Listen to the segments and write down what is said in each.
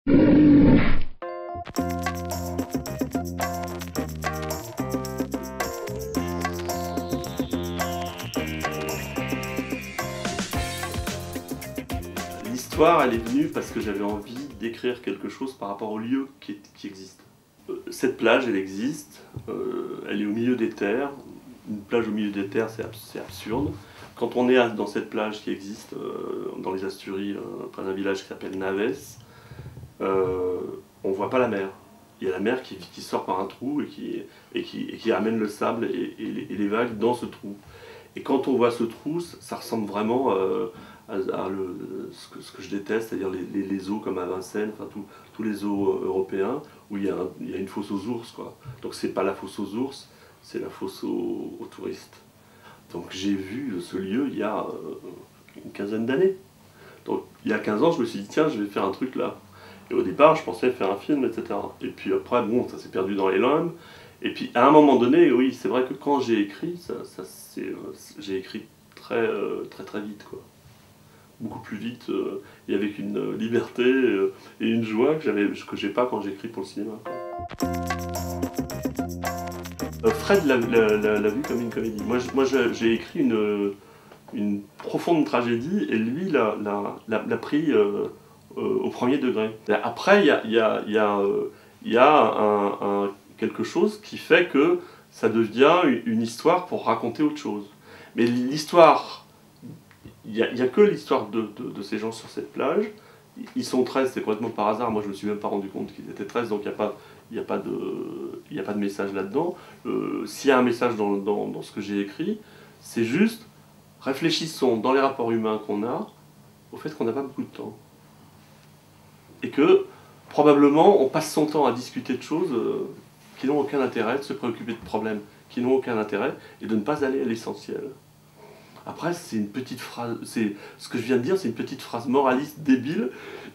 L'histoire, elle est venue parce que j'avais envie d'écrire quelque chose par rapport au lieu qui existe. Cette plage, elle existe, elle est au milieu des terres. Une plage au milieu des terres, c'est absurde. Quand on est dans cette plage qui existe dans les Asturies, près d'un village qui s'appelle Naves, on ne voit pas la mer. Il y a la mer qui sort par un trou et qui amène le sable et les vagues dans ce trou. Et quand on voit ce trou, ça ressemble vraiment à ce que je déteste, c'est-à-dire les zoos comme à Vincennes, enfin tous les zoos européens, où il y a une fosse aux ours, quoi. Donc c'est pas la fosse aux ours, c'est la fosse aux touristes. Donc j'ai vu ce lieu il y a une quinzaine d'années. Donc il y a 15 ans, je me suis dit, tiens, je vais faire un truc là. Et au départ, je pensais faire un film, etc. Et puis après, bon, ça s'est perdu dans les limbes. Et puis à un moment donné, oui, c'est vrai que quand j'ai écrit, j'ai écrit très vite, quoi. Beaucoup plus vite et avec une liberté et une joie que j'ai pas quand j'écris pour le cinéma, quoi. Fred l'a vu comme une comédie. Moi j'ai écrit une profonde tragédie et lui l'a pris au premier degré. Après, il y a quelque chose qui fait que ça devient une histoire pour raconter autre chose. Mais l'histoire, il n'y a que l'histoire de ces gens sur cette plage. Ils sont 13, c'est complètement par hasard. Moi, je ne me suis même pas rendu compte qu'ils étaient 13, donc il n'y a pas de message là-dedans. S'il y a un message dans ce que j'ai écrit, c'est juste réfléchissons dans les rapports humains qu'on a au fait qu'on n'a pas beaucoup de temps. Et que probablement on passe son temps à discuter de choses qui n'ont aucun intérêt, de se préoccuper de problèmes qui n'ont aucun intérêt et de ne pas aller à l'essentiel. Après, c'est une petite phrase, ce que je viens de dire, c'est une petite phrase moraliste débile,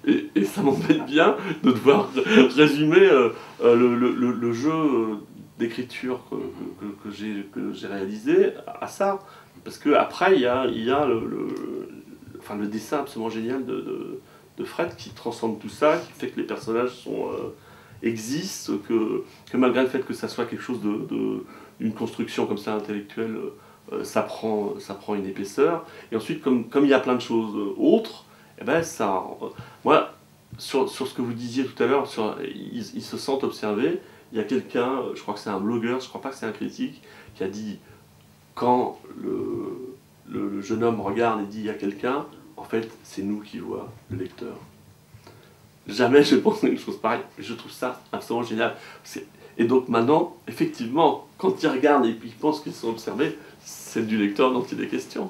et ça m'embête bien de devoir résumer le jeu d'écriture que j'ai réalisé à ça. Parce qu'après, il y a le dessin absolument génial de Fred qui transcende tout ça, qui fait que les personnages existent, que malgré le fait que ça soit quelque chose une construction comme ça intellectuelle, ça prend une épaisseur. Et ensuite, comme il y a plein de choses autres, eh ben moi, sur ce que vous disiez tout à l'heure, ils se sentent observés. Il y a quelqu'un, je crois que c'est un blogueur, je crois pas que c'est un critique, qui a dit quand le jeune homme regarde et dit il y a quelqu'un, en fait, c'est nous qui voit le lecteur. Jamais je pense à une chose pareille. Je trouve ça absolument génial. Et donc maintenant, effectivement, quand ils regardent et qu'ils pensent qu'ils sont observés, c'est du lecteur dont il est question.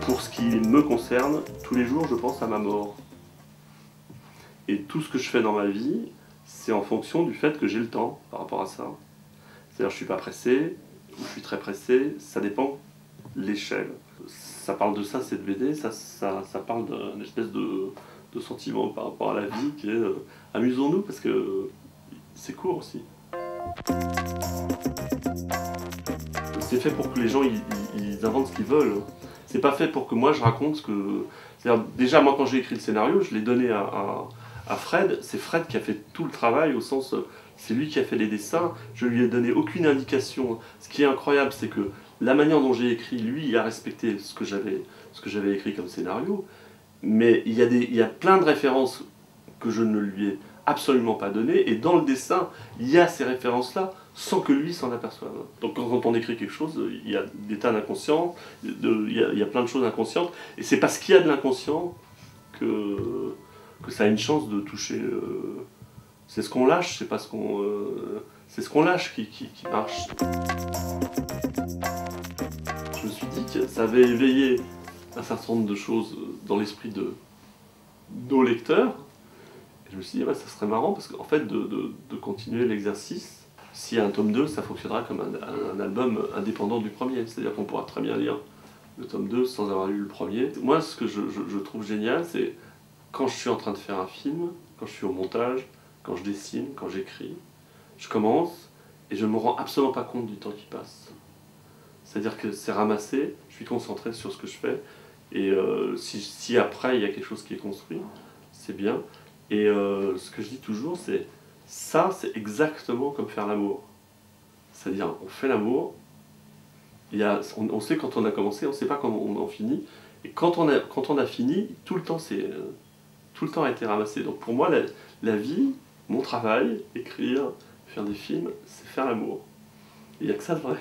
Pour ce qui me concerne, tous les jours, je pense à ma mort. Et tout ce que je fais dans ma vie, c'est en fonction du fait que j'ai le temps par rapport à ça. C'est-à-dire, je suis pas pressé, ou je suis très pressé, ça dépend de l'échelle. Ça parle de ça, cette BD, ça parle d'une espèce de sentiment par rapport à la vie qui est amusons-nous parce que c'est court aussi. C'est fait pour que les gens ils inventent ce qu'ils veulent. C'est pas fait pour que moi je raconte ce que. C'est-à-dire, déjà moi quand j'ai écrit le scénario, je l'ai donné à Fred. C'est Fred qui a fait tout le travail au sens. C'est lui qui a fait les dessins. Je lui ai donné aucune indication. Ce qui est incroyable, c'est que la manière dont j'ai écrit, lui, il a respecté ce que j'avais écrit comme scénario. Mais il y a plein de références que je ne lui ai absolument pas données. Et dans le dessin, il y a ces références-là sans que lui s'en aperçoive. Donc quand on écrit quelque chose, il y a des tas d'inconscients, il y a plein de choses inconscientes. Et c'est parce qu'il y a de l'inconscient que ça a une chance de toucher. C'est ce qu'on lâche, c'est pas ce qu'on. C'est ce qu'on lâche qui marche. Je me suis dit que ça avait éveillé un certain nombre de choses dans l'esprit de nos lecteurs. Et je me suis dit, ouais, ça serait marrant parce qu'en fait, de continuer l'exercice. S'il y a un tome 2, ça fonctionnera comme un album indépendant du premier. C'est-à-dire qu'on pourra très bien lire le tome 2 sans avoir lu le premier. Moi, ce que je trouve génial, c'est quand je suis en train de faire un film, quand je suis au montage, quand je dessine, quand j'écris, je commence et je ne me rends absolument pas compte du temps qui passe. C'est-à-dire que c'est ramassé, je suis concentré sur ce que je fais, Et si après il y a quelque chose qui est construit, c'est bien. Et ce que je dis toujours, c'est ça, c'est exactement comme faire l'amour. C'est-à-dire, on fait l'amour, on sait quand on a commencé, on ne sait pas quand on en finit. Et quand on a fini, tout le temps a été ramassé. Donc pour moi, la vie, mon travail, écrire, faire des films, c'est faire l'amour. Il n'y a que ça de vrai.